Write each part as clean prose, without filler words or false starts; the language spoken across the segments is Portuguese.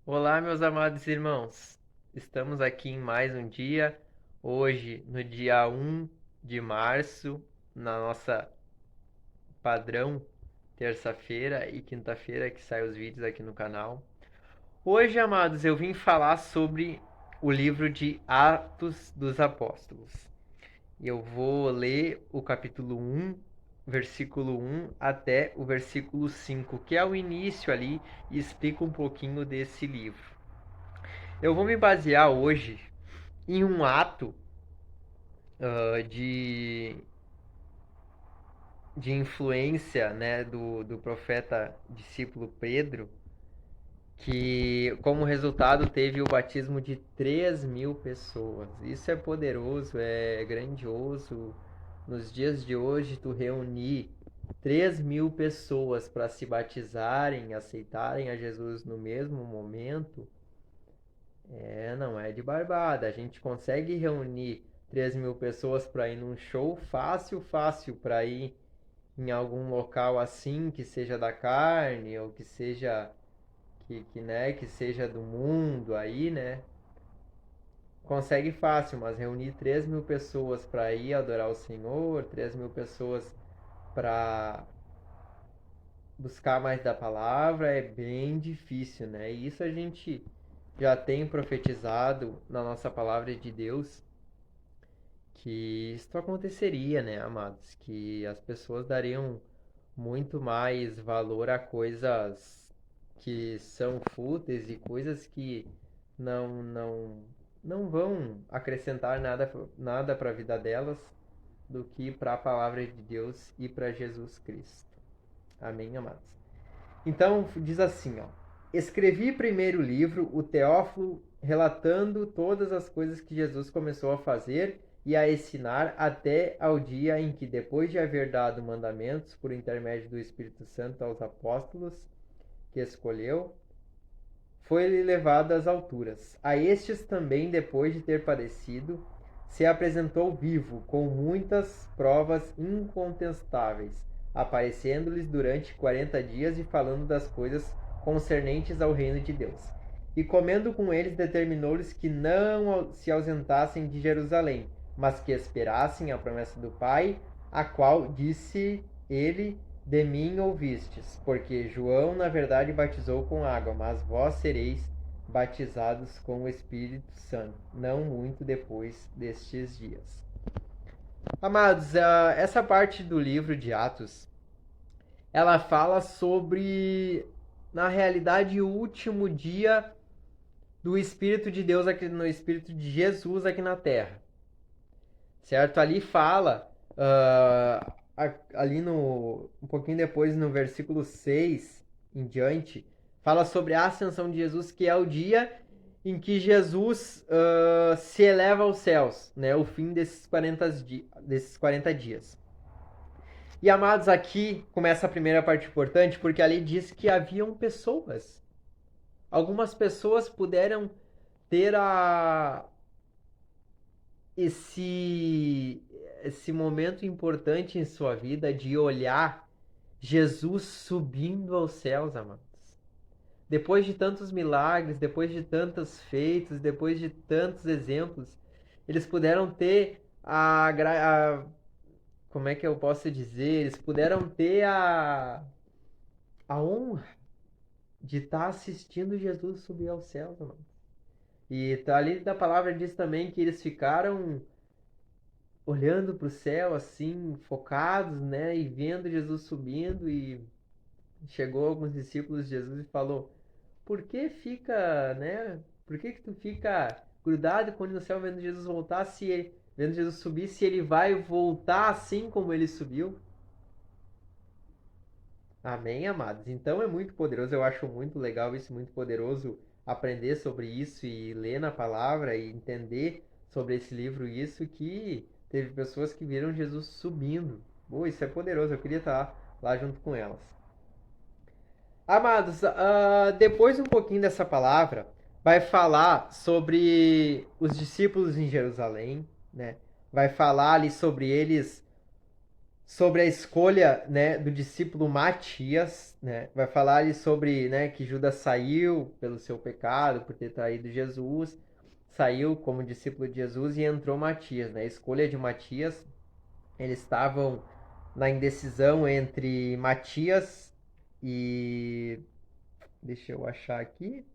Olá, meus amados irmãos. Estamos aqui em mais um dia, hoje, no dia 1 de março, na nossa padrão terça-feira e quinta-feira que saem os vídeos aqui no canal. Hoje, amados, eu vim falar sobre o livro de Atos dos Apóstolos. Eu vou ler o capítulo 1, versículo 1 até o versículo 5, que é o início ali e explica um pouquinho desse livro. Eu vou me basear hoje em um ato de, de influência, né, do profeta discípulo Pedro, que como resultado teve o batismo de 3.000 pessoas. Isso é poderoso, é grandioso. Nos dias de hoje, tu reunir 3.000 pessoas para se batizarem, aceitarem a Jesus no mesmo momento, não é de barbada. A gente consegue reunir 3.000 pessoas para ir num show fácil, fácil, para ir em algum local assim que seja da carne ou que seja que seja do mundo aí, né? Consegue fácil, mas reunir 3.000 pessoas para ir adorar o Senhor, 3.000 pessoas para buscar mais da palavra é bem difícil, né? E isso a gente já tem profetizado na nossa palavra de Deus que isso aconteceria, né, amados? Que as pessoas dariam muito mais valor a coisas que são fúteis e coisas que não não não vão acrescentar nada para a vida delas do que para a palavra de Deus e para Jesus Cristo. Amém, amados. Então diz assim, ó: escrevi primeiro o livro, o Teófilo, relatando todas as coisas que Jesus começou a fazer e a ensinar até ao dia em que, depois de haver dado mandamentos por intermédio do Espírito Santo aos apóstolos que escolheu, foi levado às alturas. A estes também, depois de ter padecido, se apresentou vivo, com muitas provas incontestáveis, aparecendo-lhes durante 40 dias e falando das coisas concernentes ao reino de Deus. E comendo com eles, determinou-lhes que não se ausentassem de Jerusalém, mas que esperassem a promessa do Pai, a qual disse ele: de mim ouvistes, porque João na verdade batizou com água, mas vós sereis batizados com o Espírito Santo, não muito depois destes dias. Amados, essa parte do livro de Atos, ela fala sobre, na realidade, o último dia do Espírito de Deus aqui, no Espírito de Jesus aqui na Terra, certo? Ali fala, ali no, um pouquinho depois, no versículo 6 em diante, fala sobre a ascensão de Jesus, que é o dia em que Jesus se eleva aos céus, né? O fim desses 40 dias. E amados, aqui começa a primeira parte importante, porque ali diz que haviam pessoas. Algumas pessoas puderam ter esse momento importante em sua vida de olhar Jesus subindo aos céus, amados. Depois de tantos milagres, depois de tantos feitos, depois de tantos exemplos, eles puderam ter como é que eu posso dizer? Eles puderam ter a honra de estar assistindo Jesus subir aos céus, amados. E ali da palavra diz também que eles ficaram olhando para o céu, assim, focados, né? E vendo Jesus subindo. E chegou alguns discípulos de Jesus e falou: por que fica, né? Por que tu fica grudado quando no céu vendo Jesus voltar, vendo Jesus subir, se ele vai voltar assim como ele subiu? Amém, amados? Então é muito poderoso, eu acho muito legal isso, muito poderoso aprender sobre isso e ler na palavra e entender sobre esse livro isso, que teve pessoas que viram Jesus subindo. Isso é poderoso, eu queria estar lá junto com elas. Amados, depois um pouquinho dessa palavra, vai falar sobre os discípulos em Jerusalém, né? Vai falar ali sobre eles sobre a escolha, né, do discípulo Matias, né? Vai falar ali sobre, né, que Judas saiu pelo seu pecado, por ter traído Jesus, saiu como discípulo de Jesus e entrou Matias, né? A escolha de Matias, eles estavam na indecisão entre Matias e deixa eu achar aqui.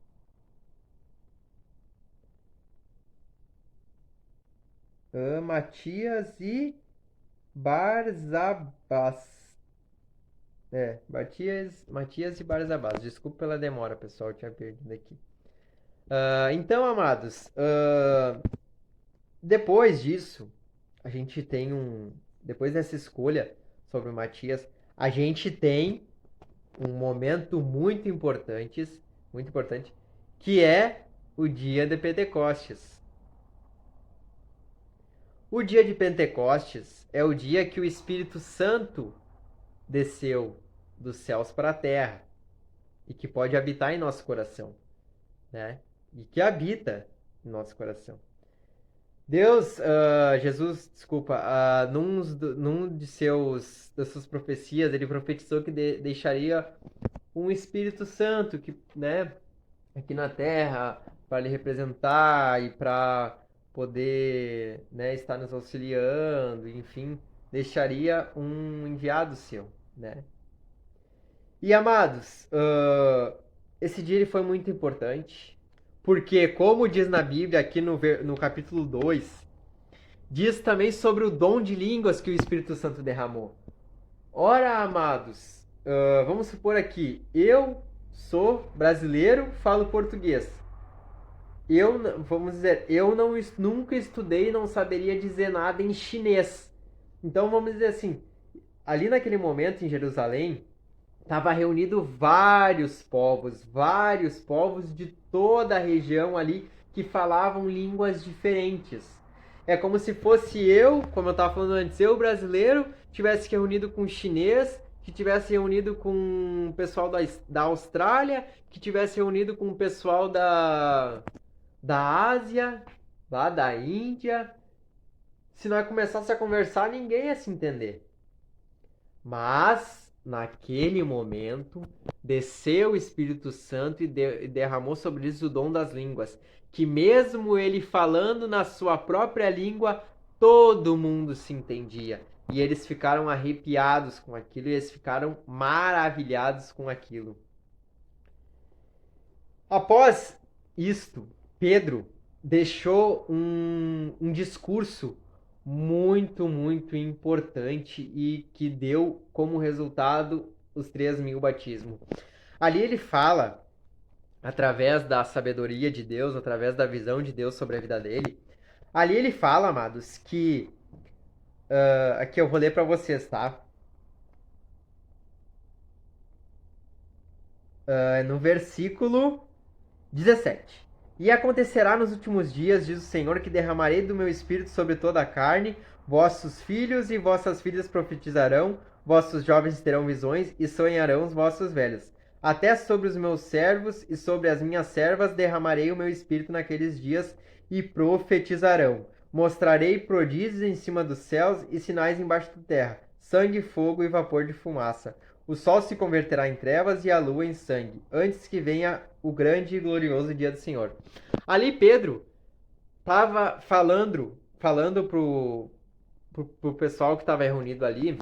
Matias e Barsabás. Matias e Barsabás. Desculpa pela demora, pessoal, eu tinha perdido aqui. Então, amados, depois disso, a gente tem um. Depois dessa escolha sobre o Matias, a gente tem um momento muito importante, que é o dia de Pentecostes. O dia de Pentecostes é o dia que o Espírito Santo desceu dos céus para a terra e que pode habitar em nosso coração, né? E que habita em nosso coração. Deus, Jesus, desculpa, num das suas profecias, ele profetizou que deixaria um Espírito Santo que, né, aqui na Terra para lhe representar e para poder, né, estar nos auxiliando, enfim, deixaria um enviado seu, né? E amados, esse dia ele foi muito importante, porque como diz na Bíblia aqui no capítulo 2, diz também sobre o dom de línguas que o Espírito Santo derramou. Ora, amados, vamos supor aqui, eu sou brasileiro, falo português. Vamos dizer, eu não, nunca estudei e não saberia dizer nada em chinês. Então vamos dizer assim, ali naquele momento em Jerusalém, estava reunido vários povos de toda a região ali que falavam línguas diferentes. É como se fosse eu, como eu estava falando antes, eu brasileiro, tivesse reunido com chinês, que tivesse reunido com o pessoal da Austrália, que tivesse reunido com o pessoal da Ásia, lá da Índia. Se nós começasse a conversar, ninguém ia se entender. Mas, naquele momento, desceu o Espírito Santo e derramou sobre eles o dom das línguas. Que mesmo ele falando na sua própria língua, todo mundo se entendia. E eles ficaram arrepiados com aquilo, e eles ficaram maravilhados com aquilo. Após isto, Pedro deixou um discurso muito importante e que deu como resultado os 3.000 batismos. Ali ele fala, através da sabedoria de Deus, através da visão de Deus sobre a vida dele, ali ele fala, amados, que. Aqui eu vou ler para vocês, tá? No versículo 17. E acontecerá nos últimos dias, diz o Senhor, que derramarei do meu espírito sobre toda a carne, vossos filhos e vossas filhas profetizarão, vossos jovens terão visões e sonharão os vossos velhos. Até sobre os meus servos e sobre as minhas servas derramarei o meu espírito naqueles dias e profetizarão. Mostrarei prodígios em cima dos céus e sinais embaixo da terra, sangue, fogo e vapor de fumaça. O sol se converterá em trevas e a lua em sangue, antes que venha o grande e glorioso dia do Senhor. Ali Pedro estava falando pro pessoal que estava reunido ali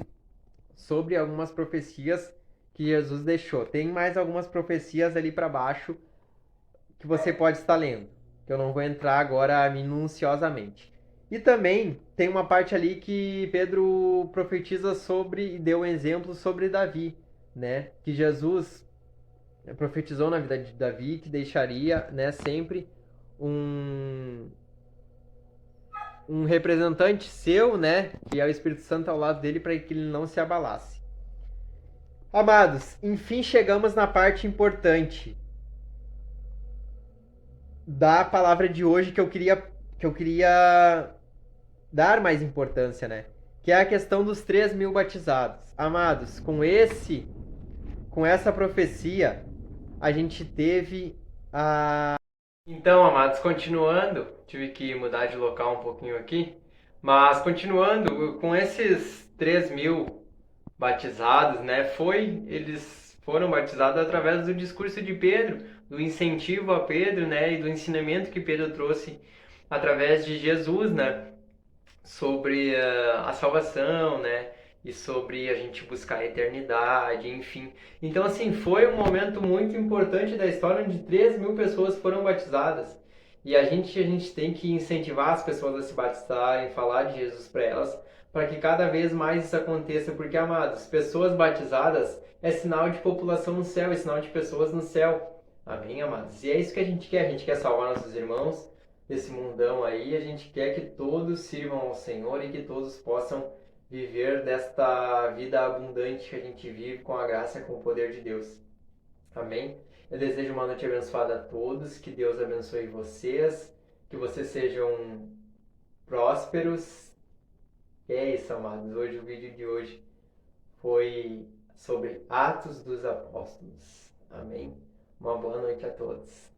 sobre algumas profecias que Jesus deixou. Tem mais algumas profecias ali para baixo que você pode estar lendo, que eu não vou entrar agora minuciosamente. E também tem uma parte ali que Pedro profetiza sobre e deu um exemplo sobre Davi, né? Que Jesus profetizou na vida de Davi que deixaria, né, sempre um um representante seu, né, que é o Espírito Santo ao lado dele para que ele não se abalasse. Amados, enfim chegamos na parte importante da palavra de hoje que eu queria dar mais importância, né? Que é a questão dos 3.000 batizados. Amados, com essa profecia, a gente teve a. Então, amados, continuando, tive que mudar de local um pouquinho aqui, mas continuando, com esses 3.000 batizados, né? Eles foram batizados através do discurso de Pedro, do incentivo a Pedro, né? E do ensinamento que Pedro trouxe através de Jesus, né? Sobre a salvação, né? E sobre a gente buscar a eternidade, enfim. Então, assim, foi um momento muito importante da história onde 3.000 pessoas foram batizadas. E a gente tem que incentivar as pessoas a se batizarem, falar de Jesus para elas, para que cada vez mais isso aconteça, porque, amados, pessoas batizadas é sinal de população no céu, é sinal de pessoas no céu. Amém, amados? E é isso que a gente quer salvar nossos irmãos desse mundão aí, a gente quer que todos sirvam ao Senhor e que todos possam viver desta vida abundante que a gente vive com a graça e com o poder de Deus. Amém? Eu desejo uma noite abençoada a todos, que Deus abençoe vocês, que vocês sejam prósperos. E é isso, amados. Hoje o vídeo de hoje foi sobre Atos dos Apóstolos. Amém? Uma boa noite a todos.